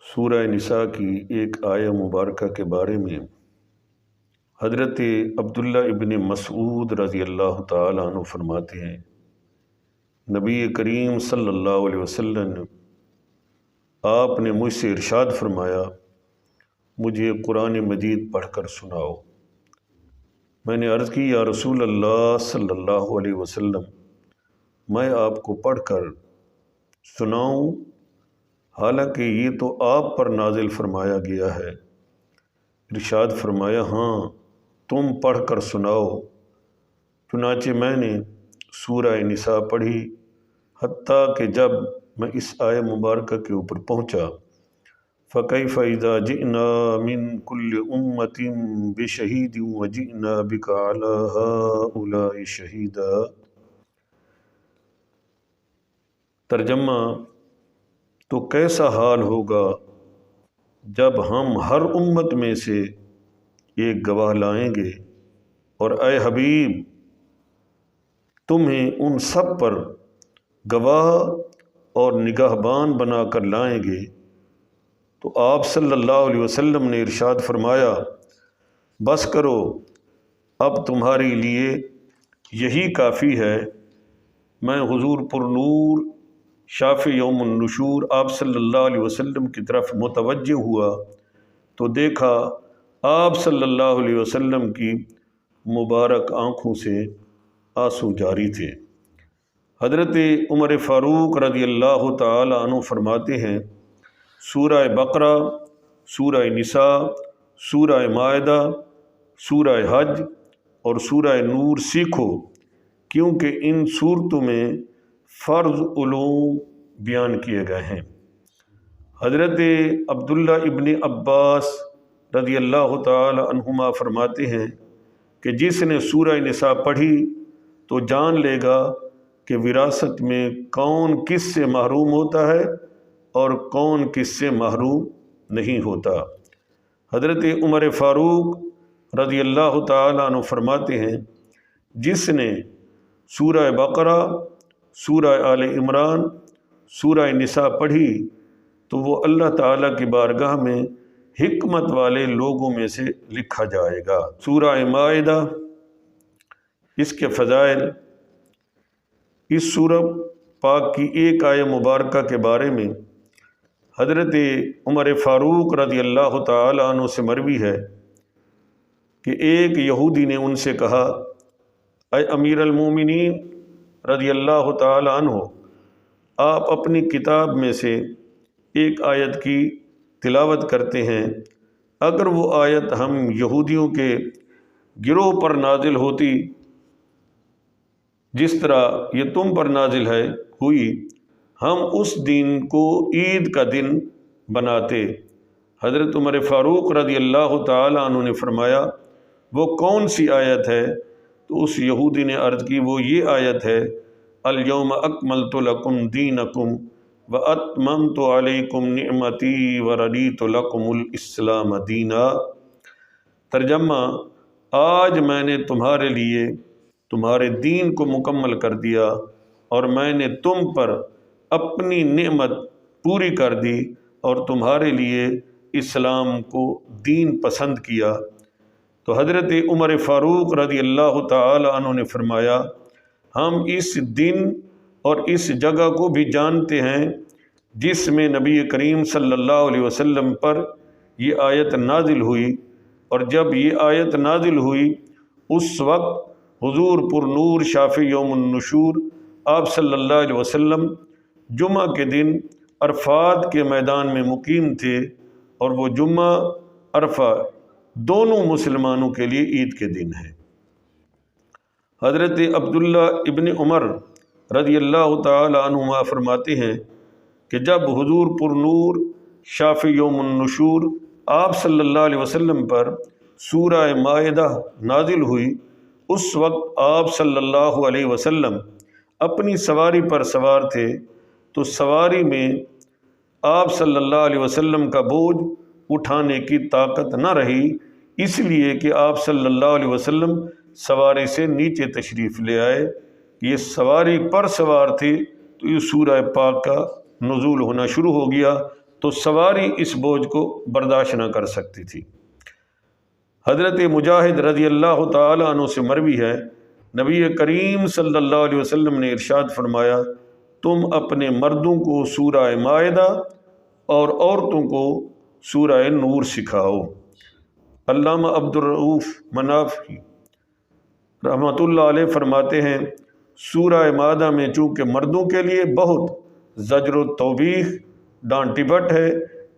سورہ نساء کی ایک آیہ مبارکہ کے بارے میں حضرت عبداللہ ابن مسعود رضی اللہ تعالیٰ عنہ فرماتے ہیں، نبی کریم صلی اللہ علیہ وسلم آپ نے مجھ سے ارشاد فرمایا، مجھے قرآن مجید پڑھ کر سناؤ۔ میں نے عرض کی، یا رسول اللہ صلی اللہ علیہ وسلم، میں آپ کو پڑھ کر سناؤں؟ حالانکہ یہ تو آپ پر نازل فرمایا گیا ہے۔ ارشاد فرمایا، ہاں تم پڑھ کر سناؤ۔ چنانچہ میں نے سورہ نساء پڑھی حتیٰ کہ جب میں اس آیہ مبارکہ کے اوپر پہنچا، فَكَيْفَ إِذَا جِئْنَا مِن كُلِّ أُمَّةٍ بِشَهِيدٍ وَجِئْنَا بِكَ عَلَى هَؤُلَاءِ شَهِيدًا۔ ترجمہ: تو کیسا حال ہوگا جب ہم ہر امت میں سے ایک گواہ لائیں گے، اور اے حبیب تمہیں ان سب پر گواہ اور نگہبان بنا کر لائیں گے۔ تو آپ صلی اللہ علیہ وسلم نے ارشاد فرمایا، بس کرو، اب تمہارے لیے یہی کافی ہے۔ میں حضور پر نور شافع یوم النشور آپ صلی اللہ علیہ وسلم کی طرف متوجہ ہوا تو دیکھا آپ صلی اللہ علیہ وسلم کی مبارک آنکھوں سے آنسو جاری تھے۔ حضرت عمر فاروق رضی اللہ تعالی عنہ فرماتے ہیں، سورہ بقرہ، سورہ نساء، سورہ مائدہ، سورہ حج اور سورہ نور سیکھو، کیونکہ ان صورتوں میں فرض علوم بیان کیے گئے ہیں۔ حضرت عبداللہ ابن عباس رضی اللہ تعالی عنہما فرماتے ہیں کہ جس نے سورہ نساء پڑھی تو جان لے گا کہ وراثت میں کون کس سے محروم ہوتا ہے اور کون کس سے محروم نہیں ہوتا۔ حضرت عمر فاروق رضی اللہ تعالی عنہ فرماتے ہیں، جس نے سورہ بقرہ، سورہ آل عمران، سورہ نساء پڑھی تو وہ اللہ تعالیٰ کی بارگاہ میں حکمت والے لوگوں میں سے لکھا جائے گا۔ سورہ مائدہ، اس کے فضائل۔ اس سورہ پاک کی ایک آیہ مبارکہ کے بارے میں حضرت عمر فاروق رضی اللہ تعالی عنہ سے مروی ہے کہ ایک یہودی نے ان سے کہا، اے امیر المومنین رضی اللہ تعالی عنہ، آپ اپنی کتاب میں سے ایک آیت کی تلاوت کرتے ہیں، اگر وہ آیت ہم یہودیوں کے گروہ پر نازل ہوتی جس طرح یہ تم پر نازل ہوئی، ہم اس دن کو عید کا دن بناتے۔ حضرت عمر فاروق رضی اللہ تعالی عنہ نے فرمایا، وہ کون سی آیت ہے؟ تو اس یہودی نے عرض کی، وہ یہ آیت ہے، الیوم اکملت لکم دینکم واتممت علیکم نعمتی ورضیت لکم الاسلام دینا۔ ترجمہ: آج میں نے تمہارے لیے تمہارے دین کو مکمل کر دیا اور میں نے تم پر اپنی نعمت پوری کر دی اور تمہارے لیے اسلام کو دین پسند کیا۔ تو حضرت عمر فاروق رضی اللہ تعالی عنہ نے فرمایا، ہم اس دن اور اس جگہ کو بھی جانتے ہیں جس میں نبی کریم صلی اللہ علیہ وسلم پر یہ آیت نازل ہوئی، اور جب یہ آیت نازل ہوئی اس وقت حضور پر نور شافع یوم النشور آپ صلی اللہ علیہ وسلم جمعہ کے دن عرفات کے میدان میں مقیم تھے، اور وہ جمعہ عرفہ دونوں مسلمانوں کے لیے عید کے دن ہے۔ حضرت عبداللہ ابن عمر رضی اللہ تعالی عنہما فرماتے ہیں کہ جب حضور پر نور شافع یوم النشور آپ صلی اللہ علیہ وسلم پر سورہ مائدہ نازل ہوئی، اس وقت آپ صلی اللہ علیہ وسلم اپنی سواری پر سوار تھے، تو سواری میں آپ صلی اللہ علیہ وسلم کا بوجھ اٹھانے کی طاقت نہ رہی، اس لیے کہ آپ صلی اللہ علیہ وسلم سواری سے نیچے تشریف لے آئے۔ یہ سواری پر سوار تھے تو یہ سورہ پاک کا نزول ہونا شروع ہو گیا، تو سواری اس بوجھ کو برداشت نہ کر سکتی تھی۔ حضرت مجاہد رضی اللہ تعالیٰ عنہ سے مروی ہے، نبی کریم صلی اللہ علیہ وسلم نے ارشاد فرمایا، تم اپنے مردوں کو سورہ مائدہ اور عورتوں کو سورہ نور سکھاؤ۔ علامہ عبدالرؤف منافی رحمۃ اللہ علیہ فرماتے ہیں، سورہ مائدہ میں چونکہ مردوں کے لیے بہت زجر و توبیخ ڈانٹ ڈپٹ ہے،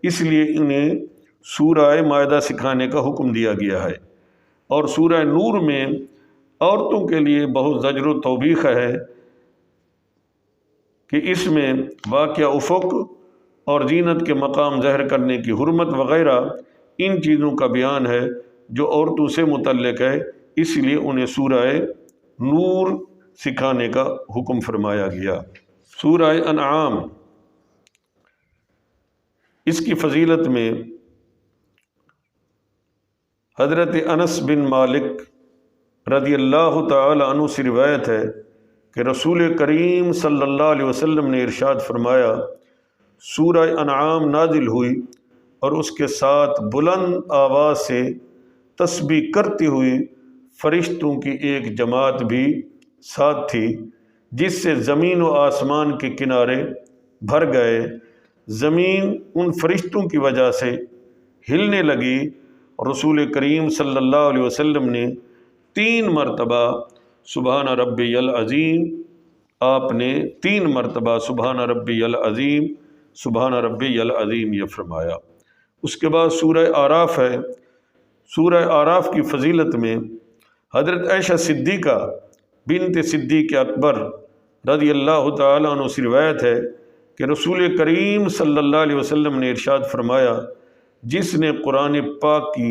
اس لیے انہیں سورہ مائدہ سکھانے کا حکم دیا گیا ہے، اور سورہ نور میں عورتوں کے لیے بہت زجر و توبیخ ہے کہ اس میں واقعہ افق اور زینت کے مقام ظاہر کرنے کی حرمت وغیرہ ان چیزوں کا بیان ہے جو عورتوں سے متعلق ہے، اس لیے انہیں سورہ نور سکھانے کا حکم فرمایا گیا۔ سورہ انعام، اس کی فضیلت میں حضرت انس بن مالک رضی اللہ تعالی عنہ سے روایت ہے کہ رسول کریم صلی اللہ علیہ وسلم نے ارشاد فرمایا، سورہ انعام نازل ہوئی اور اس کے ساتھ بلند آواز سے تسبیح کرتی ہوئی فرشتوں کی ایک جماعت بھی ساتھ تھی، جس سے زمین و آسمان کے کنارے بھر گئے۔ زمین ان فرشتوں کی وجہ سے ہلنے لگی، اور رسول کریم صلی اللہ علیہ وسلم نے 3 مرتبہ سبحان ربی العظیم، آپ نے 3 مرتبہ سبحان ربی العظیم سبحان ربی العظیم یہ فرمایا۔ اس کے بعد سورہ آراف ہے۔ سورہ آراف کی فضیلت میں حضرت عائشہ صدیقہ بنت صدیق اکبر رضی اللہ تعالیٰ عنہ سے روایت ہے کہ رسول کریم صلی اللہ علیہ وسلم نے ارشاد فرمایا، جس نے قرآن پاک کی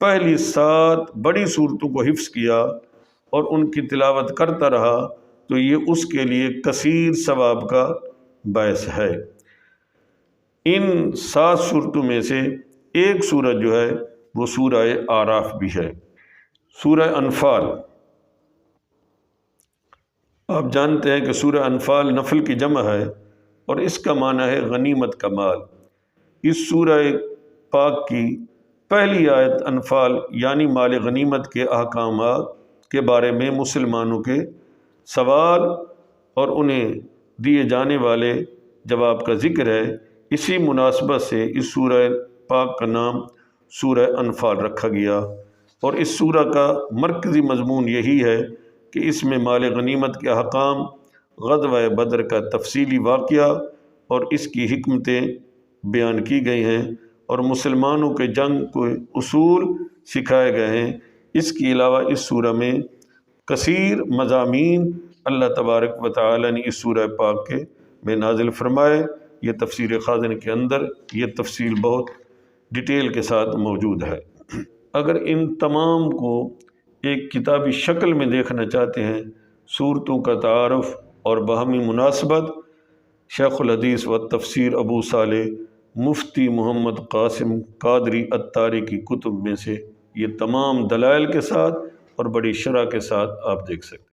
پہلی 7 بڑی صورتوں کو حفظ کیا اور ان کی تلاوت کرتا رہا تو یہ اس کے لیے کثیر ثواب کا باعث ہے۔ ان 7 صورتوں میں سے ایک سورت جو ہے وہ سورہ آراف بھی ہے۔ سورہ انفال، آپ جانتے ہیں کہ سورہ انفال نفل کی جمع ہے اور اس کا معنی ہے غنیمت کا مال۔ اس سورہ پاک کی پہلی آیت انفال یعنی مال غنیمت کے احکامات کے بارے میں مسلمانوں کے سوال اور انہیں دیے جانے والے جواب کا ذکر ہے۔ اسی مناسبت سے اس سورہ پاک کا نام سورہ انفال رکھا گیا، اور اس سورہ کا مرکزی مضمون یہی ہے کہ اس میں مال غنیمت کے احکام، غزوہ بدر کا تفصیلی واقعہ اور اس کی حکمتیں بیان کی گئی ہیں، اور مسلمانوں کے جنگ کے اصول سکھائے گئے ہیں۔ اس کے علاوہ اس سورہ میں کثیر مضامین اللہ تبارک و تعالی نے اس سورہ پاک کے میں نازل فرمائے۔ یہ تفسیر خازن کے اندر یہ تفصیل بہت ڈیٹیل کے ساتھ موجود ہے۔ اگر ان تمام کو ایک کتابی شکل میں دیکھنا چاہتے ہیں، صورتوں کا تعارف اور باہمی مناسبت، شیخ الحدیث و تفسیر ابو صالح مفتی محمد قاسم قادری اتاری کی کتب میں سے یہ تمام دلائل کے ساتھ اور بڑی شرح کے ساتھ آپ دیکھ سکتے ہیں۔